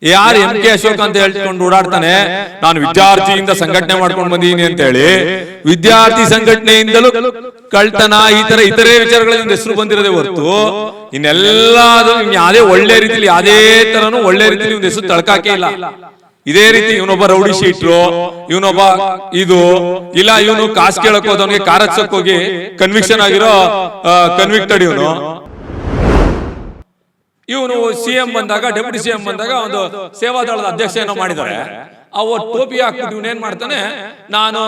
ಯಾರು MK ಅಶೋಕ್ ಅಂತ ಹೇಳ್ಕೊಂಡು ಓಡಾಡ್ತಾನೆ, ನಾನು ವಿದ್ಯಾರ್ಥಿಯಿಂದ ಸಂಘಟನೆ ಮಾಡ್ಕೊಂಡು ಬಂದೀನಿ ಅಂತ ಹೇಳಿ, ವಿದ್ಯಾರ್ಥಿ ಸಂಘಟನೆಯಿಂದಲೂ ಕಳ್ತನ ಇತರೆ ವಿಚಾರಗಳಿಂದ ಹೆಸರು ಬಂದಿರೋದೇ ಹೊರತು ಇನ್ನೆಲ್ಲದು ಯಾವುದೇ ಒಳ್ಳೆ ರೀತಿಯಲ್ಲಿ ಯಾವುದೇ ತರನು ಒಳ್ಳೆ ರೀತಿಯಲ್ಲಿ ಒಂದು ಹೆಸರು ತಳ್ಕಾಕೆ ಇಲ್ಲ. ಇದೇ ರೀತಿ ಇವನೊಬ್ಬ ರೌಡಿ ಶೀಟ್ರು, ಇವನೊಬ್ಬ ಇಲ್ಲ ಇವನು ಕಾಸು ಕೇಳಕ್ ಹೋದವನಿಗೆ ಕಾರ್ ಹಚ್ಚಕ್ ಹೋಗಿ ಕನ್ವಿಕ್ಷನ್ ಆಗಿರೋ ಕನ್ವಿಕ್ಟೆಡ್ ಇವನು CM ಬಂದಾಗ, ಡೆಪ್ಯೂಟಿ CM ಬಂದಾಗ ಒಂದು ಸೇವಾದಳದ ಅಧ್ಯಕ್ಷ ಏನೋ ಮಾಡಿದ್ದಾರೆ. ಟೋಪಿ ಹಾಕ್ಬಿಟ್ಟು ಇವನೇನ್ ಮಾಡ್ತಾನೆ, ನಾನು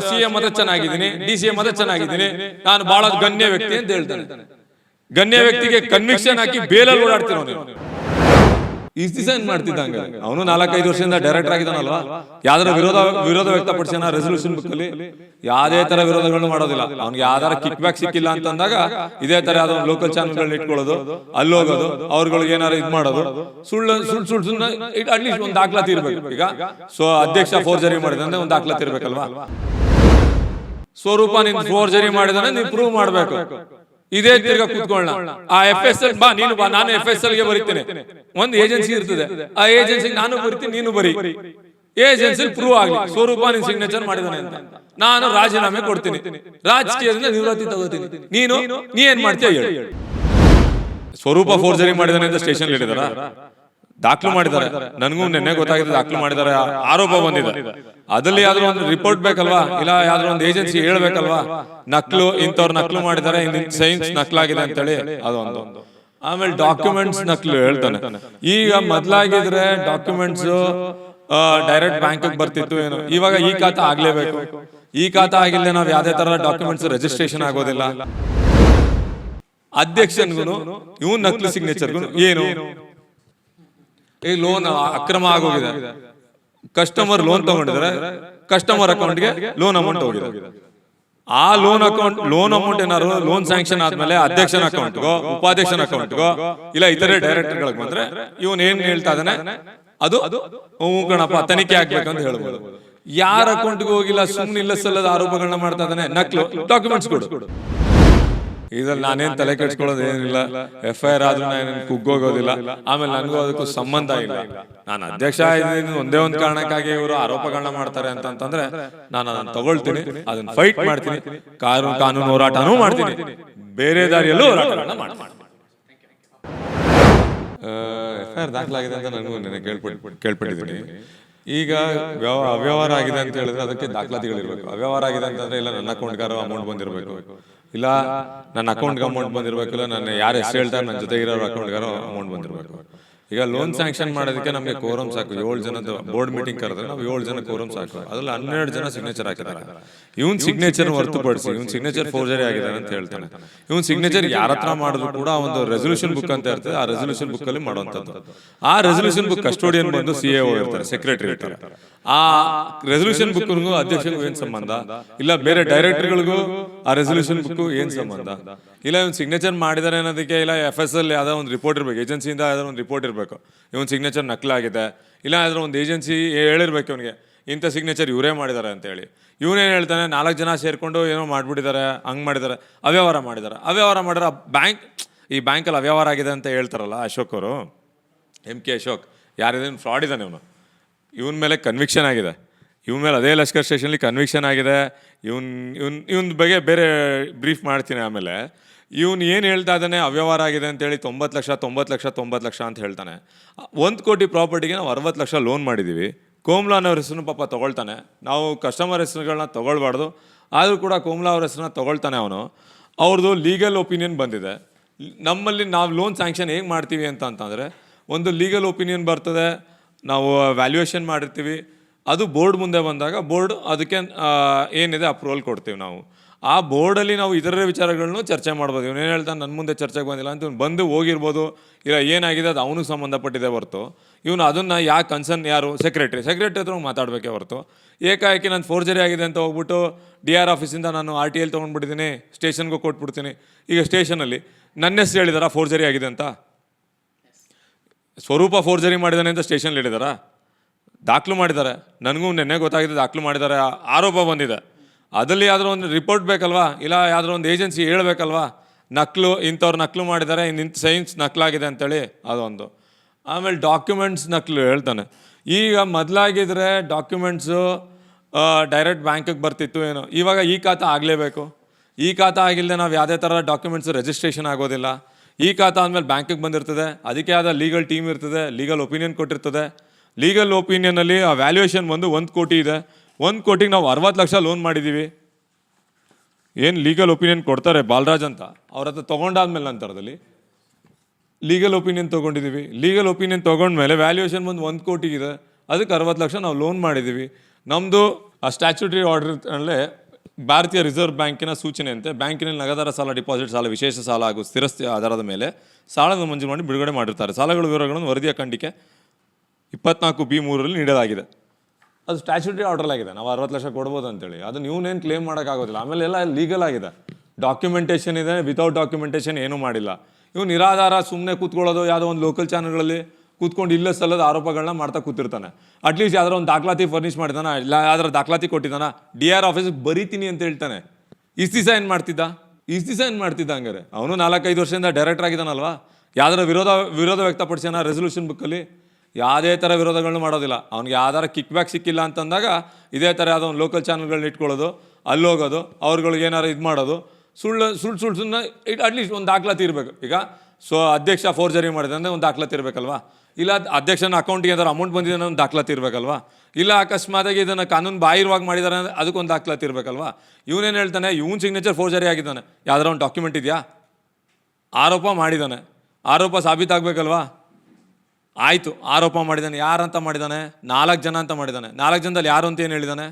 CM ಹತ್ರ ಚೆನ್ನಾಗಿದ್ದೀನಿ, DCM ಹತ್ರ ಚೆನ್ನಾಗಿದ್ದೀನಿ, ನಾನು ಬಹಳ ಗಣ್ಯ ವ್ಯಕ್ತಿ ಅಂತ ಹೇಳ್ತಾನೆ. ಗಣ್ಯ ವ್ಯಕ್ತಿಗೆ ಕನ್ವಿಕ್ಷನ್ ಹಾಕಿ ಬೇಲಲ್ಲಿ ಓಡಾಡ್ತಿರೋನು. ಇಷ್ಟು ದಿವಸ ಏನ್ ಮಾಡ್ತಿದ್ದಂಗೆ ಅವನು 4-5 ವರ್ಷದಿಂದ ಡೈರೆಕ್ಟರ್ ಆಗಿದ್ದಾನಲ್ವಾ, ಯಾವ್ದಾರ ವಿರೋಧ ವ್ಯಕ್ತಪಡಿಸ್ಯಾನ ರೆಸಲ್ಯೂಷನ್ ಬುಕ್ ಅಲ್ಲಿ. ಯಾವ್ದೇ ತರ ವಿರೋಧಗಳನ್ನು ಮಾಡೋದಿಲ್ಲ. ಅವ್ನಿಗೆ ಯಾವ್ದಾರ ಕಿಕ್ ಬ್ಯಾಕ್ ಸಿಕ್ಕಿಲ್ಲ ಅಂತಂದಾಗ ಇದೇ ತರ ಯಾವ್ದೋ ಲೋಕಲ್ ಚಾನಲ್ಗಳನ್ನ ಇಟ್ಕೊಳ್ಳೋದು, ಅಲ್ಲಿ ಹೋಗೋದು, ಅವ್ರಗಳಿಗೆ ಏನಾರು ಇದ್ ಮಾಡೋದು, ಸುಳ್ಳು ಅಟ್ಲೀಸ್ಟ್ ಒಂದು ದಾಖಲಾತಿ ಇರ್ಬೇಕು. ಈಗ ಅಧ್ಯಕ್ಷ ಫೋರ್ಜರಿ ಮಾಡಿದ್ರೆ ಒಂದು ದಾಖಲಾತಿ ಇರ್ಬೇಕಲ್ವಾ. ಸ್ವರೂಪ ನಿನ್ ಫೋರ್ಜರಿ ಮಾಡಿದಾನೆ, ನೀನ್ ಪ್ರೂವ್ ಮಾಡ್ಬೇಕು. ಇದೇ ತಿರ್ಗಾ ಕೂತ್ಕೊಳ್ಳ ಆ FSL ಬಾ, ನೀನು ಬಾ, ನಾನು FSL ಗೆ ಬರೀತೇನೆ. ಒಂದು ಏಜೆನ್ಸಿ ಇರ್ತದೆ, ಆ ಏಜೆನ್ಸಿ ನಾನು ಬರೀತೀನಿ, ನೀನು ಬರೀ. ಏಜೆನ್ಸಿ ಪ್ರೂವ್ ಆಗ್ಲಿ ಸ್ವರೂಪ ನಿನ್ ಸಿಗ್ನೇಚರ್ ಮಾಡಿದಾನೆ ಅಂತ, ನಾನು ರಾಜೀನಾಮೆ ಕೊಡ್ತೀನಿ, ರಾಜಕೀಯದಿಂದ ನಿವೃತ್ತಿ ತಗೋತೀನಿ. ನೀ ಏನ್ ಮಾಡ್ತೀಯ ಹೇಳಿ. ಸ್ವರೂಪ ಫೋರ್ಜರಿ ಮಾಡಿದಾನೆ ಅಂತ ಸ್ಟೇಷನ್ ಹೇಳಿದಾರ, ದಾಖಲು ಮಾಡಿದ್ದಾರೆ. ನನಗೂ ನಿನ್ನೆ ಗೊತ್ತಾಗಿದೆ ದಾಖಲು ಮಾಡಿದ್ದಾರೆ, ಆರೋಪ ಬಂದಿದೆ. ಅದಲ್ಲಿ ಯಾವ್ದಾದ್ರು ಒಂದು ರಿಪೋರ್ಟ್ ಬೇಕಲ್ವಾ, ಇಲ್ಲ ಯಾವ್ದಾದ್ರು ಒಂದು ಏಜೆನ್ಸಿ ಹೇಳ್ಬೇಕಲ್ವಾ, ನಕ್ಲು ಇಂಥವ್ರು ನಕ್ಲು ಮಾಡಿದ್ದಾರೆ, ಸೈನ್ಸ್ ನಕ್ಲಾಗಿದೆ ಅಂತೇಳಿ ಅದೊಂದು. ಆಮೇಲೆ ಡಾಕ್ಯುಮೆಂಟ್ಸ್ ನಕ್ಲು ಹೇಳ್ತಾನೆ. ಈಗ ಮೊದ್ಲಾಗಿದ್ರೆ ಡಾಕ್ಯುಮೆಂಟ್ಸ್ ಡೈರೆಕ್ಟ್ ಬ್ಯಾಂಕ್ ಬರ್ತಿತ್ತು ಏನೋ, ಇವಾಗ ಈ ಖಾತಾ ಆಗ್ಲೇಬೇಕು. ಈ ಖಾತಾ ಆಗಿಲ್ಲ ನಾವ್ ಯಾವ್ದೇ ತರ ಡಾಕ್ಯುಮೆಂಟ್ಸ್ ರಿಜಿಸ್ಟ್ರೇಷನ್ ಆಗೋದಿಲ್ಲ. ಅಧ್ಯಕ್ಷನ್ಗೂ ಇವ್ ನಕ್ಲು ಸಿಗ್ನೇಚರ್ಗೂ ಏನು ಈ ಲೋನ್ ಅಕ್ರಮ ಆಗೋಗಿದೆ. ಕಸ್ಟಮರ್ ಲೋನ್ ತಗೊಂಡಿದ್ದಾರೆ, ಕಸ್ಟಮರ್ ಅಕೌಂಟ್ಗೆ ಲೋನ್ ಅಮೌಂಟ್ ಹೋಗಿದೆ. ಆ ಲೋನ್ ಅಮೌಂಟ್ ಏನಾದ್ರು ಲೋನ್ ಸ್ಯಾಂಕ್ಷನ್ ಆದ್ಮೇಲೆ ಅಧ್ಯಕ್ಷನ ಅಕೌಂಟ್ಗೋ, ಉಪಾಧ್ಯಕ್ಷನ ಅಕೌಂಟ್ಗೋ, ಇಲ್ಲ ಇತರೆ ಡೈರೆಕ್ಟರ್ಗಳಿಗೆ ಬಂದ್ರೆ ಇವನ್ ಏನ್ ಹೇಳ್ತಾ ಇದ್ದಾನೆ, ಅದು ಕಣಪ್ಪ ತನಿಖೆ ಆಗ್ಬೇಕಂತ ಹೇಳ್ಬೋದು. ಯಾರ ಅಕೌಂಟ್ಗೆ ಹೋಗಿಲ್ಲ, ಸುಮ್ಮನೆ ಇಲ್ಲ ಸಲ್ಲದ ಆರೋಪಗಳನ್ನ ಮಾಡ್ತಾ ಇದ್ದಾನೆ. ನಕ್ಲು ಡಾಕ್ಯುಮೆಂಟ್ಸ್ ಕೊಡು. ಇದ್ರಲ್ಲಿ ನಾನೇನ್ ತಲೆ ಕೆಡ್ಸ್ಕೊಳ್ಳೋದು ಏನಿಲ್ಲ. FIR ಆದ್ರೂ ನಾನು ಕುಗ್ಗೋಗೋದಿಲ್ಲ. ಆಮೇಲೆ ನನಗೂ ಅದಕ್ಕೂ ಸಂಬಂಧ ಇಲ್ಲ. ನಾನು ಅಧ್ಯಕ್ಷ ಇದ್ದೀನಿ ಒಂದೇ ಒಂದು ಕಾರಣಕ್ಕಾಗಿ ಇವರು ಆರೋಪಗಳನ್ನ ಮಾಡ್ತಾರೆ ಅಂತಂದ್ರೆ ನಾನು ಅದನ್ನ ತಗೊಳ್ತೀನಿ, ಅದನ್ನ ಫೈಟ್ ಮಾಡ್ತೀನಿ, ಕಾನೂನು ಹೋರಾಟನೂ ಮಾಡ್ತೀನಿ, ಬೇರೆ ದಾರಿಯಲ್ಲೂ ಹೋರಾಟಗಳನ್ನ ಮಾಡ್ತೀನಿ. FIR ದಾಖಲಾಗಿದೆ ಅಂತ ನನಗೂ ನೆನೆ ಕೇಳ್ಪಟ್ಟಿದ್ದೀನಿ. ಈಗ ಅವ್ಯವಹಾರ ಆಗಿದೆ ಅಂತ ಹೇಳಿದ್ರೆ ಅದಕ್ಕೆ ದಾಖಲಾತಿಗಳಿರ್ಬೇಕು. ಅವ್ಯವಹಾರ ಆಗಿದೆ ಅಂತಂದ್ರೆ ಇಲ್ಲ ನನ್ನ ಅಕೌಂಟ್ಗಾರೋ ಅಮೌಂಟ್ ಬಂದಿರಬೇಕು, ಇಲ್ಲ ನನ್ನ ಅಕೌಂಟ್ಗೆ ಅಮೌಂಟ್ ಬಂದಿರಬೇಕು, ಇಲ್ಲ ನನ್ನ ಯಾರು ಎಷ್ಟು ಹೇಳ್ತಾರೆ ನನ್ನ ಜೊತೆ ಇರೋ ಅಕೌಂಟ್ಗಾರೋ ಅಮೌಂಟ್ ಬಂದಿರಬೇಕು. ಈಗ ಲೋನ್ ಸ್ಯಾಂಕ್ಷನ್ ಮಾಡೋದಕ್ಕೆ ನಮಗೆ ಕೋರಮ್ ಸಾಕು. 7 ಜನದ ಬೋರ್ಡ್ ಮೀಟಿಂಗ್ ಕರೆದ್ರೆ ನಾವು 7 ಜನ ಕೋರಮ್ ಸಾಕು. ಅದ್ರಲ್ಲಿ 12 ಜನ ಸಿಗ್ನೇಚರ್ ಹಾಕಿದ್ದಾರೆ. ಇವನ್ ಸಿಗ್ನೇಚರ್ ಹೊರತುಪಡಿಸಿ ಇವನ್ ಸಿಗ್ನೇಚರ್ ಫೋರ್ಜರಿ ಆಗಿದೆ ಅಂತ ಹೇಳ್ತಾನೆ. ಇವನ್ ಸಿಗ್ನೇಚರ್ ಯಾರ ಹತ್ರ ಮಾಡಿದ್ರು ಕೂಡ ಒಂದು ರೆಸಲ್ಯೂಷನ್ ಬುಕ್ ಅಂತ ಇರ್ತದೆ, ಆ ರೆಸಲ್ಯೂಷನ್ ಬುಕ್ ಅಲ್ಲಿ ಮಾಡುವಂತದ್ದು. ಆ ರೆಸಲ್ಯೂಷನ್ ಬುಕ್ ಕಸ್ಟೋಡಿಯನ್ ಬಂದು CAO ಇರ್ತಾರೆ, ಸೆಕ್ರೆಟರಿ ಇರ್ತಾರೆ. ಆ ರೆಸಲ್ಯೂಷನ್ ಬುಕ್ಗೂ ಅಧ್ಯಕ್ಷನಿಗೂ ಏನ್ ಸಂಬಂಧ, ಇಲ್ಲ ಬೇರೆ ಡೈರೆಕ್ಟರ್ಗಳಿಗೂ ಆ ರೆಸಲ್ಯೂಷನ್ ಬುಕ್ ಏನ್ ಸಂಬಂಧ, ಇಲ್ಲ ಇವನ್ ಸಿಗ್ನೇಚರ್ ಮಾಡಿದಾರೆ ಅನ್ನೋದಕ್ಕೆ ಇಲ್ಲ FSL ಯಾವ್ದೋ ಒಂದು ರಿಪೋರ್ಟ್ ಇರ್ಬೇಕು, ಏಜೆನ್ಸಿಯಿಂದ ಯಾವ್ದೋ ಒಂದು ರಿಪೋರ್ಟ್ ಇರಬೇಕು, ಇವನ್ ಸಿಗ್ನೇಚರ್ ನಕಲಾಗಿದೆ, ಇಲ್ಲ ಯಾವ್ದಾದ್ರು ಒಂದು ಏಜೆನ್ಸಿ ಹೇಳಿರ್ಬೇಕು ಇವನಿಗೆ ಇಂಥ ಸಿಗ್ನೇಚರ್ ಇವರೇ ಮಾಡಿದ್ದಾರೆ ಅಂತ ಹೇಳಿ. ಇವನೇನು ಹೇಳ್ತಾನೆ, 4 ಜನ ಸೇರ್ಕೊಂಡು ಏನೋ ಮಾಡ್ಬಿಟ್ಟಿದ್ದಾರೆ, ಹಂಗೆ ಮಾಡಿದ್ದಾರೆ, ಅವ್ಯವಹಾರ ಮಾಡಿದ್ದಾರೆ. ಅವ್ಯವಹಾರ ಮಾಡಿದ್ರೆ ಈ ಬ್ಯಾಂಕಲ್ಲಿ ಅವ್ಯವಹಾರ ಆಗಿದೆ ಅಂತ ಹೇಳ್ತಾರಲ್ಲ ಅಶೋಕ್ ಅವರು, MK ಅಶೋಕ್ ಯಾರಿದೇನು ಫ್ರಾಡ್ ಇದ್ದಾನೆ ಇವನು. ಇವನ ಮೇಲೆ ಕನ್ವಿಕ್ಷನ್ ಆಗಿದೆ, ಇವನ ಮೇಲೆ ಅದೇ ಲಷ್ಕರ್ ಸ್ಟೇಷನ್ಲಿ ಕನ್ವಿಕ್ಷನ್ ಆಗಿದೆ. ಇವನ್ ಬಗ್ಗೆ ಬೇರೆ ಬ್ರೀಫ್ ಮಾಡ್ತೀನಿ. ಆಮೇಲೆ ಇವನು ಏನು ಹೇಳ್ತಾ ಇದ್ದಾನೆ, ಅವ್ಯವಹಾರ ಆಗಿದೆ ಅಂತೇಳಿ 90 ಲಕ್ಷ ಅಂತ ಹೇಳ್ತಾನೆ. 1 ಕೋಟಿ ಪ್ರಾಪರ್ಟಿಗೆ ನಾವು 60 ಲಕ್ಷ ಲೋನ್ ಮಾಡಿದ್ದೀವಿ. ಕೋಮ್ಲಾ ಅನ್ನೋರ ಹೆಸರನ್ನು ಪಾಪ ತೊಗೊಳ್ತಾನೆ. ನಾವು ಕಸ್ಟಮರ್ ಹೆಸರುಗಳನ್ನ ತೊಗೊಳ್ಬಾರ್ದು, ಆದರೂ ಕೂಡ ಕೋಮ್ಲಾ ಅವ್ರ ಹೆಸರನ್ನ ತೊಗೊಳ್ತಾನೆ ಅವನು. ಅವ್ರದ್ದು ಲೀಗಲ್ ಒಪಿನಿಯನ್ ಬಂದಿದೆ. ನಮ್ಮಲ್ಲಿ ನಾವು ಲೋನ್ ಸ್ಯಾಂಕ್ಷನ್ ಹೇಗೆ ಮಾಡ್ತೀವಿ ಅಂತಂದರೆ, ಒಂದು ಲೀಗಲ್ ಒಪಿನಿಯನ್ ಬರ್ತದೆ, ನಾವು ವ್ಯಾಲ್ಯೂಯೇಷನ್ ಮಾಡಿರ್ತೀವಿ, ಅದು ಬೋರ್ಡ್ ಮುಂದೆ ಬಂದಾಗ ಬೋರ್ಡ್ ಅದಕ್ಕೆ ಏನಿದೆ ಅಪ್ರೂವಲ್ ಕೊಡ್ತೀವಿ ನಾವು. ಆ ಬೋರ್ಡಲ್ಲಿ ನಾವು ಇದರ ವಿಚಾರಗಳನ್ನು ಚರ್ಚೆ ಮಾಡ್ಬೋದು. ಇವನೇನು ಹೇಳ್ತಾನೆ, ನನ್ನ ಮುಂದೆ ಚರ್ಚೆಗೆ ಬಂದಿಲ್ಲ ಅಂತ ಇವ್ನು ಬಂದು ಹೋಗಿರ್ಬೋದು, ಇಲ್ಲ ಏನಾಗಿದೆ ಅದು ಅವನಿಗೆ ಸಂಬಂಧಪಟ್ಟಿದೆ ಹೊರತು ಇವನು ಅದನ್ನು ಯಾಕೆ ಕನ್ಸರ್ನ್ ಯಾರು ಸೆಕ್ರೆಟ್ರಿ ಹತ್ರ ಮಾತಾಡಬೇಕೇ ಹೊರತು ಏಕಾಏಕಿ ನಾನು ಫೋರ್ಜರಿ ಆಗಿದೆ ಅಂತ ಹೋಗ್ಬಿಟ್ಟು DR ಆಫೀಸಿಂದ ನಾನು RTL ತೊಗೊಂಡ್ಬಿಟ್ಟಿದ್ದೀನಿ, ಸ್ಟೇಷನ್ಗೂ ಕೊಟ್ಬಿಡ್ತೀನಿ. ಈಗ ಸ್ಟೇಷನಲ್ಲಿ ನನ್ನ ಹೆಸರು ಹೇಳಿದಾರ ಫೋರ್ಜರಿ ಆಗಿದೆ ಅಂತ? ಸ್ವರೂಪ ಫೋರ್ಜರಿ ಮಾಡಿದಾನೆ ಅಂತ ಸ್ಟೇಷನ್ಲಿ ಹೇಳಿದಾರ? ದಾಖಲು ಮಾಡಿದ್ದಾರೆ. ನನಗೂ ನೆನ್ನೆ ಗೊತ್ತಾಗಿದೆ ದಾಖಲು ಮಾಡಿದ್ದಾರೆ, ಆರೋಪ ಬಂದಿದೆ. ಅದಲ್ಲಿ ಯಾವ್ದಾರು ಒಂದು ರಿಪೋರ್ಟ್ ಬೇಕಲ್ವಾ, ಇಲ್ಲ ಯಾವ್ದಾರು ಒಂದು ಏಜೆನ್ಸಿ ಹೇಳ್ಬೇಕಲ್ವಾ, ಇಂಥವ್ರು ನಕಲು ಮಾಡಿದ್ದಾರೆ, ಇಂಥ ಸೈನ್ಸ್ ನಕಲಾಗಿದೆ ಅಂತೇಳಿ. ಅದೊಂದು ಆಮೇಲೆ ಡಾಕ್ಯುಮೆಂಟ್ಸ್ ನಕಲು ಹೇಳ್ತಾನೆ. ಈಗ ಮೊದಲಾಗಿದ್ರೆ ಡಾಕ್ಯುಮೆಂಟ್ಸು ಡೈರೆಕ್ಟ್ ಬ್ಯಾಂಕಿಗೆ ಬರ್ತಿತ್ತು ಏನೋ, ಇವಾಗ ಈ ಖಾತಾ ಆಗಲೇಬೇಕು. ಈ ಖಾತಾ ಆಗಿಲ್ಲದೆ ನಾವು ಯಾವುದೇ ಥರ ಡಾಕ್ಯುಮೆಂಟ್ಸ್ ರಿಜಿಸ್ಟ್ರೇಷನ್ ಆಗೋದಿಲ್ಲ. ಈ ಖಾತಾ ಆದಮೇಲೆ ಬ್ಯಾಂಕಿಗೆ ಬಂದಿರ್ತದೆ, ಅದಕ್ಕೆ ಆದ ಲೀಗಲ್ ಟೀಮ್ ಇರ್ತದೆ, ಲೀಗಲ್ ಒಪಿನಿಯನ್ ಕೊಟ್ಟಿರ್ತದೆ. ಲೀಗಲ್ ಒಪಿನಿಯನಲ್ಲಿ ಆ ವ್ಯಾಲ್ಯೂಯೇಷನ್ ಬಂದು 1 ಕೋಟಿ ಇದೆ. 1 ಕೋಟಿಗೆ ನಾವು 60 ಲಕ್ಷ ಲೋನ್ ಮಾಡಿದ್ದೀವಿ. ಏನು ಲೀಗಲ್ ಒಪಿನಿಯನ್ ಕೊಡ್ತಾರೆ ಬಾಲರಾಜ್ ಅಂತ, ಅವ್ರ ಹತ್ರ ತೊಗೊಂಡಾದ್ಮೇಲೆ ನಂತರದಲ್ಲಿ ಲೀಗಲ್ ಒಪಿನಿಯನ್ ತೊಗೊಂಡಿದ್ದೀವಿ. ಲೀಗಲ್ ಒಪಿನಿಯನ್ ತೊಗೊಂಡ್ಮೇಲೆ ವ್ಯಾಲ್ಯೂಯೇಷನ್ ಬಂದು 1 ಕೋಟಿಗಿದೆ, ಅದಕ್ಕೆ 60 ಲಕ್ಷ ನಾವು ಲೋನ್ ಮಾಡಿದ್ದೀವಿ. ನಮ್ಮದು ಆ ಸ್ಟ್ಯಾಚ್ಯೂಟರಿ ಆರ್ಡರ್ನಲ್ಲೇ ಭಾರತೀಯ ರಿಸರ್ವ್ ಬ್ಯಾಂಕಿನ ಸೂಚನೆಯಂತೆ ಬ್ಯಾಂಕಿನಲ್ಲಿ ನಗದಾರ ಸಾಲ, ಡಿಪಾಸಿಟ್ ಸಾಲ, ವಿಶೇಷ ಸಾಲ ಹಾಗೂ ಸ್ಥಿರಸ್ತಿ ಆಧಾರದ ಮೇಲೆ ಸಾಲದ ಮಂಜೂರು ಮಾಡಿ ಬಿಡುಗಡೆ ಮಾಡಿರ್ತಾರೆ. ಸಾಲಗಳ ವಿವರಗಳನ್ನು ವರದಿಯ ಖಂಡಿಕೆ 24B3 ನೀಡಲಾಗಿದೆ. ಅದು ಸ್ಟ್ಯಾಚ್ಯೂಟರಿ ಆರ್ಡರ್ಲಾಗಿದೆ, ನಾವು 60 ಲಕ್ಷ ಕೊಡ್ಬೋದು ಅಂತೇಳಿ. ಅದು ನೀವೇನು ಕ್ಲೇಮ್ ಮಾಡೋಕ್ಕಾಗೋದಿಲ್ಲ. ಆಮೇಲೆ ಎಲ್ಲ ಲೀಗಲ್ ಆಗಿದೆ, ಡಾಕ್ಯುಮೆಂಟೇಷನ್ ಇದೆ. ವಿತೌಟ್ ಡಾಕ್ಯುಮೆಂಟೇಷನ್ ಏನೂ ಮಾಡಿಲ್ಲ. ಇವು ನಿರಾಧಾರ ಸುಮ್ಮನೆ ಕೂತ್ಕೊಳ್ಳೋದು, ಯಾವುದೋ ಒಂದು ಲೋಕಲ್ ಚಾನಲ್ಗಳಲ್ಲಿ ಕೂತ್ಕೊಂಡು ಇಲ್ಲ ಸಲ್ಲದ ಆರೋಪಗಳನ್ನ ಮಾಡ್ತಾ ಕೂತಿರ್ತಾನೆ. ಅಟ್ಲೀಸ್ಟ್ ಯಾವ್ದಾರ ಒಂದು ದಾಖಲಾತಿ ಫರ್ನಿಷ್ ಮಾಡಿದಾನ, ಇಲ್ಲ ಯಾವ್ದಾರ ದಾಖಲಾತಿ ಕೊಟ್ಟಿದ್ದಾನ, DR ಆಫೀಸಿಗೆ ಬರೀತೀನಿ ಅಂತ ಹೇಳ್ತಾನೆ. ಇಷ್ಟು ದಿವಸ ಏನು ಮಾಡ್ತಿದ್ದ ಹಂಗಾರೆ? ಅವನು 4-5 ವರ್ಷದಿಂದ ಡೈರೆಕ್ಟರ್ ಆಗಿದ್ದಾನಲ್ವಾ? ಯಾವ್ದಾರ ವಿರೋಧ ವ್ಯಕ್ತಪಡಿಸ್ಯಾನ ರೆಸೊಲ್ಯೂಷನ್ ಬುಕ್ಕಲ್ಲಿ? ಯಾವುದೇ ಥರ ವಿರೋಧಗಳನ್ನ ಮಾಡೋದಿಲ್ಲ. ಅವ್ನಿಗೆ ಯಾವ್ದಾರ ಕಿಕ್ ಬ್ಯಾಕ್ ಸಿಕ್ಕಿಲ್ಲ ಅಂತಂದಾಗ ಇದೇ ಥರ ಯಾವುದೋ ಒಂದು ಲೋಕಲ್ ಚಾನಲ್ಗಳನ್ನ ಇಟ್ಕೊಳ್ಳೋದು, ಅಲ್ಲಿ ಹೋಗೋದು, ಅವ್ರುಗಳಿಗೆ ಏನಾರು ಇದು ಮಾಡೋದು, ಸುಳ್ಳು ಅಟ್ಲೀಸ್ಟ್ ಒಂದು ದಾಖಲಾತಿ ಇರಬೇಕು. ಈಗ ಅಧ್ಯಕ್ಷ ಫೋರ್ಜರಿ ಮಾಡಿದೆ ಅಂದರೆ ಒಂದು ದಾಖಲಾತಿ ಇರಬೇಕಲ್ವಾ? ಇಲ್ಲ ಅಧ್ಯಕ್ಷನ ಅಕೌಂಟಿಗೆ ಏನಾದ್ರು ಅಮೌಂಟ್ ಬಂದಿದೆ ಅನ್ನೋ ಒಂದು ದಾಖಲಾತಿ ಇರಬೇಕಲ್ವಾ? ಇಲ್ಲ ಅಕಸ್ಮಾತಾಗಿ ಇದನ್ನು ಕಾನೂನು ಬಾಹಿರವಾಗಿ ಮಾಡಿದ್ದಾರೆ ಅಂದರೆ ಅದಕ್ಕೊಂದು ದಾಖಲಾತಿ ಇರಬೇಕಲ್ವಾ? ಇವನೇನು ಹೇಳ್ತಾನೆ, ಇವನ್ ಸಿಗ್ನೇಚರ್ ಫೋರ್ಜರಿ ಆಗಿದ್ದಾನೆ, ಯಾವ್ದಾರ ಒಂದು ಡಾಕ್ಯುಮೆಂಟ್ ಇದೆಯಾ? ಆರೋಪ ಮಾಡಿದ್ದಾನೆ, ಆರೋಪ ಸಾಬೀತಾಗಬೇಕಲ್ವಾ? ಆಯಿತು, ಆರೋಪ ಮಾಡಿದ್ದಾನೆ. ಯಾರಂತ ಮಾಡಿದ್ದಾನೆ? 4 ಜನ ಅಂತ ಮಾಡಿದ್ದಾನೆ. 4 ಜನದಲ್ಲಿ ಯಾರು ಅಂತ ಏನು ಹೇಳಿದ್ದಾನೆ?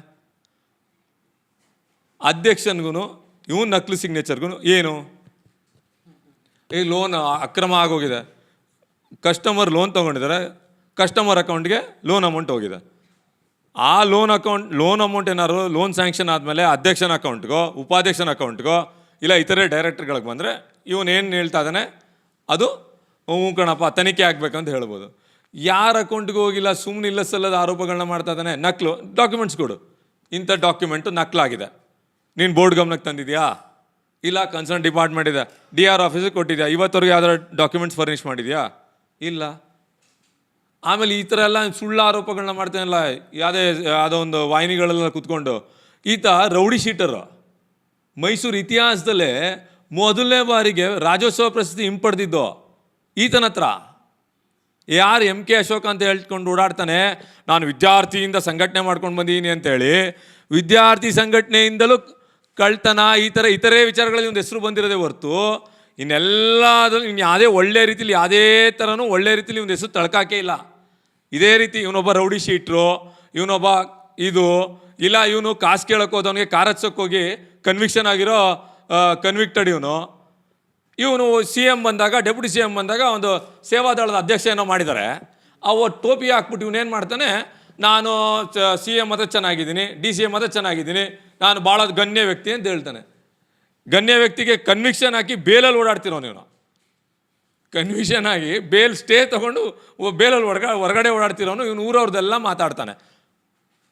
ಅಧ್ಯಕ್ಷನಿಗೂ ಇವನು ನಕಲಿ ಸಿಗ್ನೇಚರ್ಗೂ ಏನು? ಈ ಲೋನ್ ಅಕ್ರಮ ಆಗೋಗಿದೆ. ಕಸ್ಟಮರ್ ಲೋನ್ ತೊಗೊಂಡಿದ್ದಾರೆ, ಕಸ್ಟಮರ್ ಅಕೌಂಟ್ಗೆ ಲೋನ್ ಅಮೌಂಟ್ ಹೋಗಿದೆ. ಆ ಲೋನ್ ಅಮೌಂಟ್ ಏನಾದ್ರು ಲೋನ್ ಸ್ಯಾಂಕ್ಷನ್ ಆದಮೇಲೆ ಅಧ್ಯಕ್ಷನ ಅಕೌಂಟ್ಗೋ, ಉಪಾಧ್ಯಕ್ಷನ ಅಕೌಂಟ್ಗೋ, ಇಲ್ಲ ಇತರೆ ಡೈರೆಕ್ಟರ್ಗಳಿಗೆ ಬಂದರೆ ಇವನೇನು ಹೇಳ್ತಾ ಇದ್ದಾನೆ, ಅದು ಕಣಪ್ಪ ತನಿಖೆ ಆಗಬೇಕಂತ ಹೇಳ್ಬೋದು. ಯಾರ ಅಕೌಂಟ್ಗೆ ಹೋಗಿಲ್ಲ, ಸುಮ್ಮನೆ ಇಲ್ಲ ಸಲ್ಲದ ಆರೋಪಗಳನ್ನ ಮಾಡ್ತಾ ಇದ್ದಾನೆ. ನಕಲು ಡಾಕ್ಯುಮೆಂಟ್ಸ್ ಕೊಡು, ಇಂಥ ಡಾಕ್ಯುಮೆಂಟು ನಕಲಾಗಿದೆ, ನೀನು ಬೋರ್ಡ್ ಗಮನಕ್ಕೆ ತಂದಿದ್ಯಾ? ಇಲ್ಲ ಕನ್ಸರ್ನ್ ಡಿಪಾರ್ಟ್ಮೆಂಟ್ ಇದೆ, DR ಆಫೀಸಿಗೆ ಕೊಟ್ಟಿದ್ಯಾ? ಇವತ್ತವರೆಗೆ ಯಾವ್ದಾರು ಡಾಕ್ಯುಮೆಂಟ್ಸ್ ಫರ್ನಿಷ್ ಮಾಡಿದ್ಯಾ? ಇಲ್ಲ. ಆಮೇಲೆ ಈ ಥರ ಎಲ್ಲ ಸುಳ್ಳು ಆರೋಪಗಳನ್ನ ಮಾಡ್ತಾನಲ್ಲ, ಯಾವುದೋ ಒಂದು ವಾಹಿನಿಗಳೆಲ್ಲ ಕೂತ್ಕೊಂಡು. ಈತ ರೌಡಿ ಶೀಟರು. ಮೈಸೂರು ಇತಿಹಾಸದಲ್ಲೇ ಮೊದಲನೇ ಬಾರಿಗೆ ರಾಜ್ಯೋತ್ಸವ ಪ್ರಶಸ್ತಿ ಹಿಂಪಡೆದಿದ್ದು ಈತನ ಹತ್ರ. ಯಾರು MK ಅಶೋಕ್ ಅಂತ ಹೇಳ್ಕೊಂಡು ಓಡಾಡ್ತಾನೆ, ನಾನು ವಿದ್ಯಾರ್ಥಿಯಿಂದ ಸಂಘಟನೆ ಮಾಡ್ಕೊಂಡು ಬಂದೀನಿ ಅಂತೇಳಿ. ವಿದ್ಯಾರ್ಥಿ ಸಂಘಟನೆಯಿಂದಲೂ ಕಳ್ತನ, ಇತರೆ ವಿಚಾರಗಳಲ್ಲಿ ಒಂದು ಹೆಸರು ಬಂದಿರೋದೇ ಹೊರತು ಇನ್ನೆಲ್ಲದಲ್ಲೂ ಇನ್ನು ಯಾವುದೇ ಒಳ್ಳೆ ರೀತಿಲಿ, ಯಾವುದೇ ಥರನೂ ಒಳ್ಳೆ ರೀತಿಲಿ ಒಂದು ಹೆಸರು ತಳ್ಕಾಕೆ ಇಲ್ಲ. ಇದೇ ರೀತಿ ಇವನೊಬ್ಬ ರೌಡಿ ಶೀಟ್ರು, ಇವನೊಬ್ಬ ಇಲ್ಲ ಇವನು ಕಾಸು ಕೇಳೋಕೆ ಹೋದವನಿಗೆ ಕಾರ್ ಹಚ್ಚೋಕ್ಕೋಗಿ ಕನ್ವಿಕ್ಷನ್ ಆಗಿರೋ ಕನ್ವಿಕ್ಟೆಡ್ ಇವನು CM ಬಂದಾಗ, ಡೆಪ್ಯೂಟಿ CM ಬಂದಾಗ ಒಂದು ಸೇವಾದಳದ ಅಧ್ಯಕ್ಷ ಏನೋ ಮಾಡಿದ್ದಾರೆ. ಟೋಪಿ ಹಾಕ್ಬಿಟ್ಟು ಇವನೇನು ಮಾಡ್ತಾನೆ, ನಾನು CM ಹತ್ರ ಚೆನ್ನಾಗಿದ್ದೀನಿ, DCM ಹತ್ರ ಚೆನ್ನಾಗಿದ್ದೀನಿ, ನಾನು ಭಾಳ ಗಣ್ಯ ವ್ಯಕ್ತಿ ಅಂತ ಹೇಳ್ತಾನೆ. ಗಣ್ಯ ವ್ಯಕ್ತಿಗೆ ಕನ್ವಿಕ್ಷನ್ ಹಾಕಿ ಬೇಲಲ್ಲಿ ಓಡಾಡ್ತಿರೋನು ಇವನು. ಕನ್ವಿಕ್ಷನ್ ಆಗಿ ಬೇಲ್ ಸ್ಟೇ ತೊಗೊಂಡು ಬೇಲಲ್ಲಿ ಹೊರಗಡೆ ಓಡಾಡ್ತಿರೋನು ಇವನು. ಊರವ್ರದ್ದೆಲ್ಲ ಮಾತಾಡ್ತಾನೆ.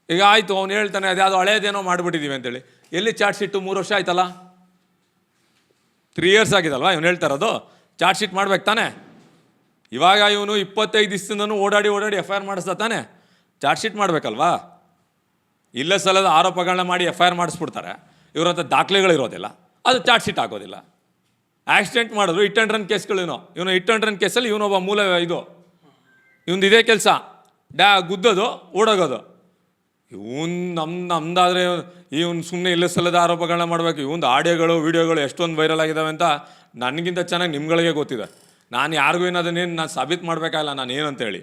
ಈಗ ಆಯಿತು, ಅವ್ನು ಹೇಳ್ತಾನೆ ಅದ್ಯಾವುದೋ ಹಳೇದೇನೋ ಮಾಡಿಬಿಟ್ಟಿದ್ದೀವಿ ಅಂತೇಳಿ. ಎಲ್ಲಿ ಚಾರ್ಜ್ ಶೀಟು? 3 ವರ್ಷ ಆಯ್ತಲ್ಲ, 3 years ಆಗಿದಲ್ವಾ ಇವನು ಹೇಳ್ತಾ ಇರೋದು. ಚಾರ್ಜ್ ಶೀಟ್ ಮಾಡ್ಬೇಕು ತಾನೆ. ಇವಾಗ ಇವನು 25 ದಿವಸದಿಂದನೂ ಓಡಾಡಿ FIR ಮಾಡಿಸ್ತಾ ತಾನೆ. ಚಾರ್ಜ್ ಶೀಟ್ ಮಾಡಬೇಕಲ್ವಾ? ಇಲ್ಲ ಸಲದ ಆರೋಪಗಳನ್ನ ಮಾಡಿ FIR ಮಾಡಿಸ್ಬಿಡ್ತಾರೆ. ಇವ್ರ ಹತ್ರ ದಾಖಲೆಗಳಿರೋದಿಲ್ಲ, ಅದು ಚಾರ್ಜ್ ಶೀಟ್ ಆಗೋದಿಲ್ಲ. ಆಕ್ಸಿಡೆಂಟ್ ಮಾಡಿದ್ರು, ಹಿಟ್ ಆ್ಯಂಡ್ ರನ್ ಕೇಸ್ಗಳು. ಇವನು ಹಿಟ್ ಆ್ಯಂಡ್ ರನ್ ಕೇಸಲ್ಲಿ ಇವನೊಬ್ಬ ಇವನು ಇದೇ ಕೆಲಸ, ಗುದ್ದೋದು, ಓಡೋಗೋದು. ನಮ್ದಾದರೆ ಇವನು ಸುಮ್ಮನೆ ಇಲ್ಲ ಸಲ್ಲದ ಆರೋಪಗಳನ್ನ ಮಾಡಬೇಕು. ಇವೊಂದು ಆಡಿಯೋಗಳು, ವಿಡಿಯೋಗಳು ಎಷ್ಟೊಂದು ವೈರಲ್ ಆಗಿದ್ದಾವೆ ಅಂತ ನನಗಿಂತ ಚೆನ್ನಾಗಿ ನಿಮ್ಗಳಿಗೆ ಗೊತ್ತಿದೆ. ನಾನು ಯಾರಿಗೂ ನಾನು ಸಾಬೀತು ಮಾಡಬೇಕಾಗಿಲ್ಲ ನಾನು ಏನಂತೇಳಿ.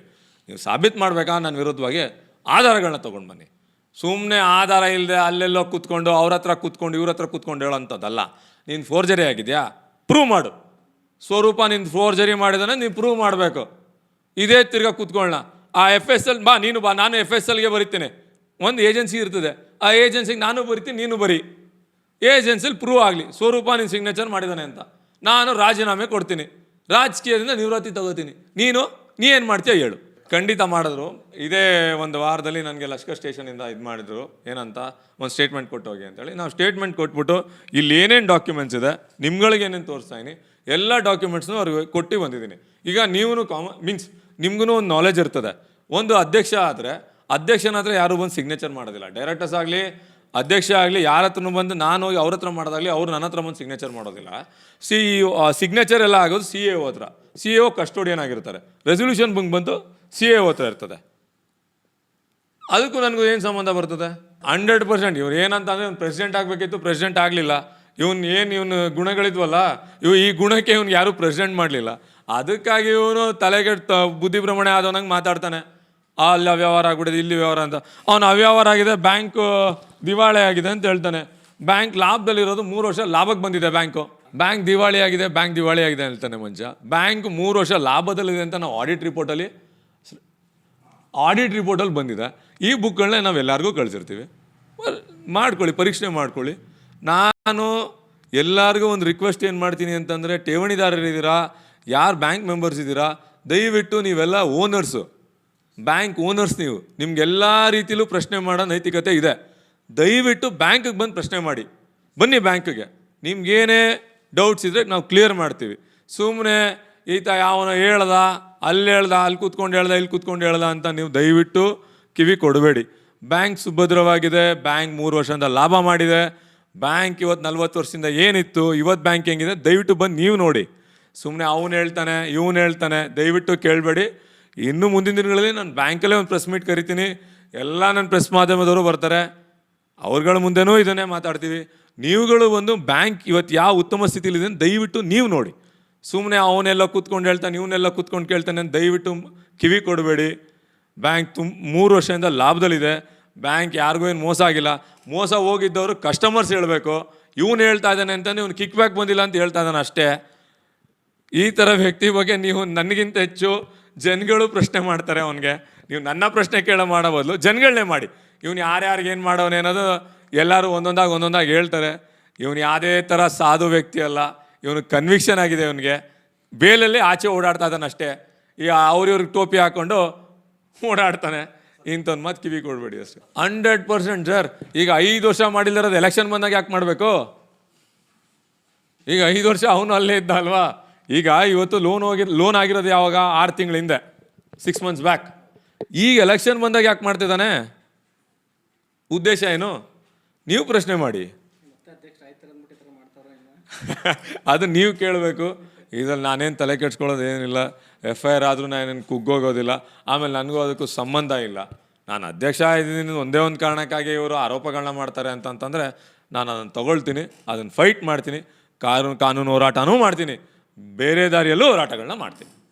ನೀವು ಸಾಬೀತು ಮಾಡಬೇಕಾ ನನ್ನ ವಿರುದ್ಧವಾಗಿ ಆಧಾರಗಳನ್ನ ತೊಗೊಂಡು ಬನ್ನಿ. ಸುಮ್ಮನೆ ಆಧಾರ ಇಲ್ಲದೆ ಅಲ್ಲೆಲ್ಲೋ ಕೂತ್ಕೊಂಡು ಅವ್ರ ಹತ್ರ ಕೂತ್ಕೊಂಡು ಇವ್ರ ಹತ್ರ ಕೂತ್ಕೊಂಡು ಹೇಳೋಂಥದ್ದಲ್ಲ. ನೀನು ಫೋರ್ಜರಿ ಆಗಿದೆಯಾ, ಪ್ರೂವ್ ಮಾಡು. ಸ್ವರೂಪ ನೀನು ಫೋರ್ಜರಿ ಮಾಡಿದಾನೆ, ನೀನು ಪ್ರೂವ್ ಮಾಡಬೇಕು. ಇದೇ ತಿರ್ಗಾ ಕೂತ್ಕೊಳ್ಳೋಣ. ಆ FSL ನೀನು ಬಾ, ನಾನು FSLಗೆ ಬರಿತೀನಿ. ಒಂದು ಏಜೆನ್ಸಿ ಇರ್ತದೆ, ಆ ಏಜೆನ್ಸಿಗೆ ನಾನು ಬರಿತೀನಿ, ನೀನು ಬರಿ. ಏಜೆನ್ಸಿಲಿ ಪ್ರೂವ್ ಆಗಲಿ ಸ್ವರೂಪ ನೀನು ಸಿಗ್ನೇಚರ್ ಮಾಡಿದ್ದಾನೆ ಅಂತ. ನಾನು ರಾಜೀನಾಮೆ ಕೊಡ್ತೀನಿ, ರಾಜಕೀಯದಿಂದ ನಿವೃತ್ತಿ ತಗೋತೀನಿ. ನೀ ಏನು ಮಾಡ್ತೀಯ ಹೇಳು. ಖಂಡಿತ ಮಾಡಿದ್ರು. ಇದೇ ಒಂದು ವಾರದಲ್ಲಿ ನನಗೆ ಲಷ್ಕರ್ ಸ್ಟೇಷನಿಂದ ಇದು ಮಾಡಿದ್ರು, ಏನಂತ ಒಂದು ಸ್ಟೇಟ್ಮೆಂಟ್ ಕೊಟ್ಟು ಹೋಗಿ ಅಂತೇಳಿ. ನಾವು ಸ್ಟೇಟ್ಮೆಂಟ್ ಕೊಟ್ಬಿಟ್ಟು ಇಲ್ಲಿ ಏನೇನು ಡಾಕ್ಯುಮೆಂಟ್ಸ್ ಇದೆ, ನಿಮ್ಗಳಿಗೆ ಏನೇನು ತೋರಿಸ್ತಾ ಇದೀನಿ, ಎಲ್ಲ ಡಾಕ್ಯುಮೆಂಟ್ಸ್ನು ಅವ್ರಿಗೆ ಕೊಟ್ಟು ಬಂದಿದ್ದೀನಿ. ಈಗ ನೀವು ಮೀನ್ಸ್ ನಿಮ್ಗೂ ಒಂದು ನಾಲೆಜ್ ಇರ್ತದೆ. ಒಂದು ಅಧ್ಯಕ್ಷ ಆದರೆ ಅಧ್ಯಕ್ಷನಾದರೆ ಯಾರು ಬಂದು ಸಿಗ್ನೇಚರ್ ಮಾಡೋದಿಲ್ಲ. ಡೈರೆಕ್ಟರ್ಸ್ ಆಗಲಿ ಅಧ್ಯಕ್ಷ ಆಗಲಿ ಯಾರ ಹತ್ರನೂ ಬಂದು ನಾನು ಹೋಗಿ ಅವ್ರ ಹತ್ರ ಮಾಡೋದಾಗಲಿ ಅವ್ರು ನನ್ನ ಹತ್ರ ಬಂದು ಸಿಗ್ನೇಚರ್ ಮಾಡೋದಿಲ್ಲ. ಸಿಗ್ನೇಚರ್ ಎಲ್ಲ ಆಗೋದು CAO ಹತ್ರ. CAO ಕಸ್ಟೋಡಿಯನ್ ಆಗಿರ್ತಾರೆ. ರೆಸೊಲ್ಯೂಷನ್ ಬಂದು CAO ಹತ್ರ ಇರ್ತದೆ. ಅದಕ್ಕೂ ನನಗೂ ಏನು ಸಂಬಂಧ ಬರ್ತದೆ? 100% ಇವ್ರು ಏನಂತ ಅಂದರೆ ಇವ್ನು ಪ್ರೆಸಿಡೆಂಟ್ ಆಗಬೇಕಿತ್ತು, ಪ್ರೆಸಿಡೆಂಟ್ ಆಗಲಿಲ್ಲ. ಇವನು ಗುಣಗಳಿದ್ವಲ್ಲ, ಈ ಗುಣಕ್ಕೆ ಇವ್ನು ಯಾರೂ ಪ್ರೆಸಿಡೆಂಟ್ ಮಾಡಲಿಲ್ಲ. ಅದಕ್ಕಾಗಿ ಇವನು ತಲೆಗೆಟ್ಟು ಬುದ್ಧಿಭ್ರಮಣೆ ಆದವನಂಗೆ ಮಾತಾಡ್ತಾನೆ. ಅಲ್ಲಿ ಅವ್ಯವಹಾರ ಆಗ್ಬಿಟ್ಟಿದೆ, ಇಲ್ಲಿ ವ್ಯವಹಾರ ಅಂತ. ಅವನು ಅವ್ಯವಹಾರ ಆಗಿದೆ, ಬ್ಯಾಂಕು ದಿವಾಳಿ ಆಗಿದೆ ಅಂತ ಹೇಳ್ತಾನೆ. ಬ್ಯಾಂಕ್ ಲಾಭದಲ್ಲಿರೋದು 3 ವರ್ಷ ಲಾಭಕ್ಕೆ ಬಂದಿದೆ. ಬ್ಯಾಂಕ್ ದಿವಾಳಿ ಆಗಿದೆ ಹೇಳ್ತಾನೆ ಮನುಷ್ಯ. ಬ್ಯಾಂಕ್ 3 ವರ್ಷ ಲಾಭದಲ್ಲಿದೆ ಅಂತ ನಾವು ಆಡಿಟ್ ರಿಪೋರ್ಟಲ್ಲಿ ಬಂದಿದೆ. ಈ ಬುಕ್ಗಳನ್ನ ನಾವು ಎಲ್ಲರಿಗೂ ಕಳಿಸಿರ್ತೀವಿ. ಮಾಡ್ಕೊಳ್ಳಿ, ಪರೀಕ್ಷೆ ಮಾಡ್ಕೊಳ್ಳಿ. ನಾನು ಎಲ್ಲರಿಗೂ ಒಂದು ರಿಕ್ವೆಸ್ಟ್ ಏನು ಮಾಡ್ತೀನಿ ಅಂತಂದರೆ, ಠೇವಣಿದಾರರಿದ್ದೀರಾ, ಯಾರು ಬ್ಯಾಂಕ್ ಮೆಂಬರ್ಸ್ ಇದ್ದೀರಾ, ದಯವಿಟ್ಟು ನೀವೆಲ್ಲ ಓನರ್ಸು, ಬ್ಯಾಂಕ್ ಓನರ್ಸ್ ನೀವು. ನಿಮ್ಗೆಲ್ಲ ರೀತಿಲೂ ಪ್ರಶ್ನೆ ಮಾಡೋ ನೈತಿಕತೆ ಇದೆ. ದಯವಿಟ್ಟು ಬ್ಯಾಂಕಿಗೆ ಬಂದು ಪ್ರಶ್ನೆ ಮಾಡಿ. ಬನ್ನಿ ಬ್ಯಾಂಕಿಗೆ, ನಿಮ್ಗೇನೇ ಡೌಟ್ಸ್ ಇದ್ದರೆ ನಾವು ಕ್ಲಿಯರ್ ಮಾಡ್ತೀವಿ. ಸುಮ್ಮನೆ ಈತ ಯಾವನ ಅಲ್ಲಿ ಕೂತ್ಕೊಂಡು ಹೇಳ್ದ ಅಂತ ನೀವು ದಯವಿಟ್ಟು ಕಿವಿ ಕೊಡಬೇಡಿ. ಬ್ಯಾಂಕ್ ಸುಭದ್ರವಾಗಿದೆ. ಬ್ಯಾಂಕ್ 3 ವರ್ಷದಿಂದ ಲಾಭ ಮಾಡಿದೆ. ಬ್ಯಾಂಕ್ ಇವತ್ತು 40 ವರ್ಷದಿಂದ ಏನಿತ್ತು, ಇವತ್ತು ಬ್ಯಾಂಕ್ ಹೆಂಗಿದೆ, ದಯವಿಟ್ಟು ಬಂದು ನೀವು ನೋಡಿ. ಸುಮ್ಮನೆ ಅವನು ಹೇಳ್ತಾನೆ ದಯವಿಟ್ಟು ಕೇಳಬೇಡಿ. ಇನ್ನು ಮುಂದಿನ ದಿನಗಳಲ್ಲಿ ನಾನು ಬ್ಯಾಂಕಲ್ಲೇ ಒಂದು ಪ್ರೆಸ್ ಮೀಟ್ ಕರಿತೀನಿ. ಎಲ್ಲ ನನ್ನ ಪ್ರೆಸ್ ಮಾಧ್ಯಮದವರು ಬರ್ತಾರೆ. ಅವ್ರಗಳ ಮುಂದೆನೂ ಇದನ್ನೇ ಮಾತಾಡ್ತೀವಿ. ನೀವುಗಳು ಒಂದು ಬ್ಯಾಂಕ್ ಇವತ್ತು ಯಾವ ಉತ್ತಮ ಸ್ಥಿತಿಲಿದೆ ದಯವಿಟ್ಟು ನೀವು ನೋಡಿ. ಸುಮ್ಮನೆ ಅವನ್ನೆಲ್ಲ ಕೂತ್ಕೊಂಡು ಹೇಳ್ತಾನೆ, ಇವನ್ನೆಲ್ಲ ಕೂತ್ಕೊಂಡು ಕೇಳ್ತಾನೆ ಅಂತ ದಯವಿಟ್ಟು ಕಿವಿ ಕೊಡಬೇಡಿ. ಬ್ಯಾಂಕ್ 3 ವರ್ಷದಿಂದ ಲಾಭದಲ್ಲಿದೆ. ಬ್ಯಾಂಕ್ ಯಾರಿಗೂ ಏನು ಮೋಸ ಆಗಿಲ್ಲ. ಮೋಸ ಹೋಗಿದ್ದವರು ಕಸ್ಟಮರ್ಸ್ ಹೇಳಬೇಕು. ಇವನು ಹೇಳ್ತಾ ಇದ್ದಾನೆ ಅಂತಂದರೆ ಇವನು ಕಿಕ್ ಬ್ಯಾಕ್ ಬಂದಿಲ್ಲ ಅಂತ ಹೇಳ್ತಾ ಇದ್ದಾನೆ ಅಷ್ಟೇ. ಈ ಥರ ವ್ಯಕ್ತಿ ಬಗ್ಗೆ ನೀವು ನನಗಿಂತ ಹೆಚ್ಚು ಜನಗಳು ಪ್ರಶ್ನೆ ಮಾಡ್ತಾರೆ ಅವನಿಗೆ. ನೀವು ನನ್ನ ಪ್ರಶ್ನೆ ಮಾಡೋ ಬದಲು ಜನಗಳನ್ನೇ ಮಾಡಿ. ಇವನು ಯಾರ್ಯಾರಿಗೆ ಏನು ಮಾಡೋನು ಅನ್ನೋದು ಎಲ್ಲರೂ ಒಂದೊಂದಾಗಿ ಹೇಳ್ತಾರೆ. ಇವನು ಯಾವುದೇ ಥರ ಸಾಧು ವ್ಯಕ್ತಿ ಅಲ್ಲ. ಇವನು ಕನ್ವಿಕ್ಷನ್ ಆಗಿದೆ. ಇವನಿಗೆ ಬೇಲಲ್ಲಿ ಆಚೆ ಓಡಾಡ್ತಾ ಇದ್ದಾನೆ ಅಷ್ಟೇ. ಈಗ ಅವ್ರಿವ್ರಿಗೆ ಟೋಪಿ ಹಾಕ್ಕೊಂಡು ಓಡಾಡ್ತಾನೆ. ಇಂಥವ್ನು ಮತ್ತೆ ಕಿವಿ ಕೊಡಬೇಡಿ ಅಷ್ಟೇ. 100% ಸರ್. ಈಗ 5 ವರ್ಷ ಮಾಡಿಲ್ಲರೋದು ಎಲೆಕ್ಷನ್ ಬಂದಾಗ ಯಾಕೆ ಮಾಡಬೇಕು? ಈಗ 5 ವರ್ಷ ಅವನು ಅಲ್ಲೇ ಇದ್ದ ಅಲ್ವಾ. ಈಗ ಇವತ್ತು ಲೋನ್ ಆಗಿರೋದು ಯಾವಾಗ? 6 ತಿಂಗಳ ಹಿಂದೆ, 6 months ಬ್ಯಾಕ್. ಈಗ ಎಲೆಕ್ಷನ್ ಬಂದಾಗ ಯಾಕೆ ಮಾಡ್ತಿದ್ದಾನೆ? ಉದ್ದೇಶ ಏನು? ನೀವು ಪ್ರಶ್ನೆ ಮಾಡಿ. ಅದು ನೀವು ಕೇಳಬೇಕು. ಇದ್ರಲ್ಲಿ ನಾನೇನು ತಲೆ ಕೆಡ್ಸ್ಕೊಳ್ಳೋದು ಏನಿಲ್ಲ. FIR ಆದರೂ ನಾನೇನು ಕುಗ್ಗೋಗೋದಿಲ್ಲ. ಆಮೇಲೆ ನನಗೂ ಅದಕ್ಕೂ ಸಂಬಂಧ ಇಲ್ಲ. ನಾನು ಅಧ್ಯಕ್ಷ ಇದ್ದೀನಿ ಒಂದೇ ಒಂದು ಕಾರಣಕ್ಕಾಗಿ ಇವರು ಆರೋಪಗಳನ್ನ ಮಾಡ್ತಾರೆ ಅಂತಂದರೆ ನಾನು ಅದನ್ನು ತಗೊಳ್ತೀನಿ, ಅದನ್ನು ಫೈಟ್ ಮಾಡ್ತೀನಿ, ಕಾನೂನು ಹೋರಾಟನೂ ಮಾಡ್ತೀನಿ, ಬೇರೆ ದಾರಿಯಲ್ಲೂ ಹೋರಾಟಗಳನ್ನ ಮಾಡ್ತೀನಿ.